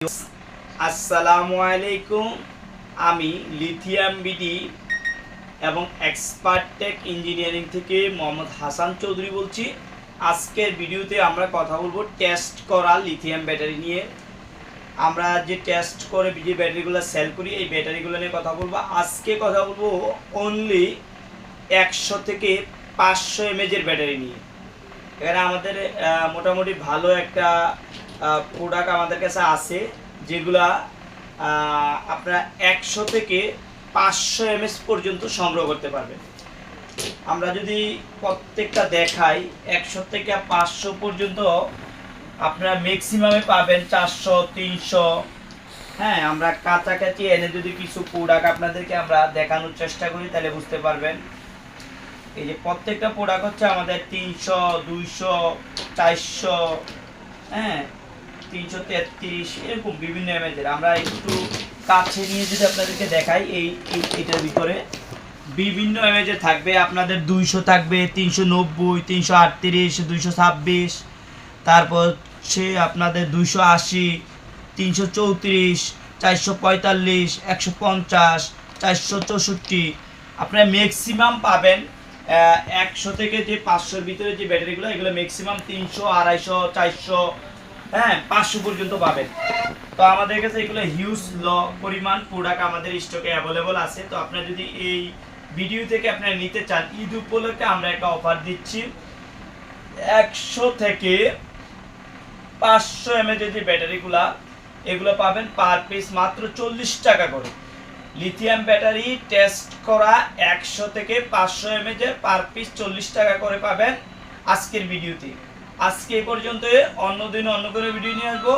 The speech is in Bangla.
আসসালামু আলাইকুম। আমি লিথিয়াম বিডি এবং এক্সপার্ট টেক ইঞ্জিনিয়ারিং থেকে মোহাম্মদ হাসান চৌধুরী বলছি। আজকের ভিডিওতে আমরা কথা বলবো টেস্ট করা লিথিয়াম ব্যাটারি নিয়ে। আমরা যে টেস্ট করে যে ব্যাটারিগুলো সেল করি এই ব্যাটারিগুলো নিয়ে কথা বলবো। আজকে কথা বলবো অনলি 100 থেকে 500 এমএজের ব্যাটারি নিয়ে। এখানে আমাদের মোটামুটি ভালো একটা প্রোডাক্ট আমাদের কাছে আছে, যেগুলা আপনারা 100 থেকে 500 এমএস পর্যন্ত সংগ্রহ করতে পারবেন। আমরা যদি প্রত্যেকটা দেখাই 100 থেকে 500 পর্যন্ত আপনারা ম্যাক্সিমামে পাবেন 400 300। হ্যাঁ, আমরা কাছাকাছি এনে যদি কিছু প্রোডাক্ট আপনাদেরকে আমরা দেখানোর চেষ্টা করি তাহলে বুঝতে পারবেন। এই যে প্রত্যেকটা প্রোডাক্ট হচ্ছে আমাদের 300 200 400, হ্যাঁ 333 এরকম বিভিন্ন এমএজের। আমরা একটু কাছে নিয়ে যদি আপনাদেরকে দেখাই, এইটার ভিতরে বিভিন্ন এমএজের থাকবে। আপনাদের 200 থাকবে, 390 338 226, তারপর হচ্ছে আপনাদের 280 334 445 150 464। আপনারা ম্যাক্সিমাম পাবেন 100 থেকে যে 500-র ভিতরে যে ব্যাটারিগুলো, এগুলো ম্যাক্সিমাম 300 250 400, হ্যাঁ 500 পর্যন্ত পাবেন। তো আমাদের কাছে এগুলো হিউজ পরিমাণ প্রোডাক্ট আমাদের স্টকে অ্যাভেলেবল আছে। তো আপনারা যদি এই ভিডিও থেকে আপনারা নিতে চান, ঈদ উপলক্ষে আমরা একটা অফার দিচ্ছি। 100 থেকে 500 এমএএইচ যে ব্যাটারিগুলো, এগুলো পাবেন পার পিস মাত্র 40 টাকা করে। লিথিয়াম ব্যাটারি টেস্ট করা 100 থেকে 500 এমএএইচ পার পিস 40 টাকা করে পাবেন আজকের ভিডিওতে। আজকে এই পর্যন্ত, অন্য দিন অন্য করে ভিডিও নিয়ে আসবো।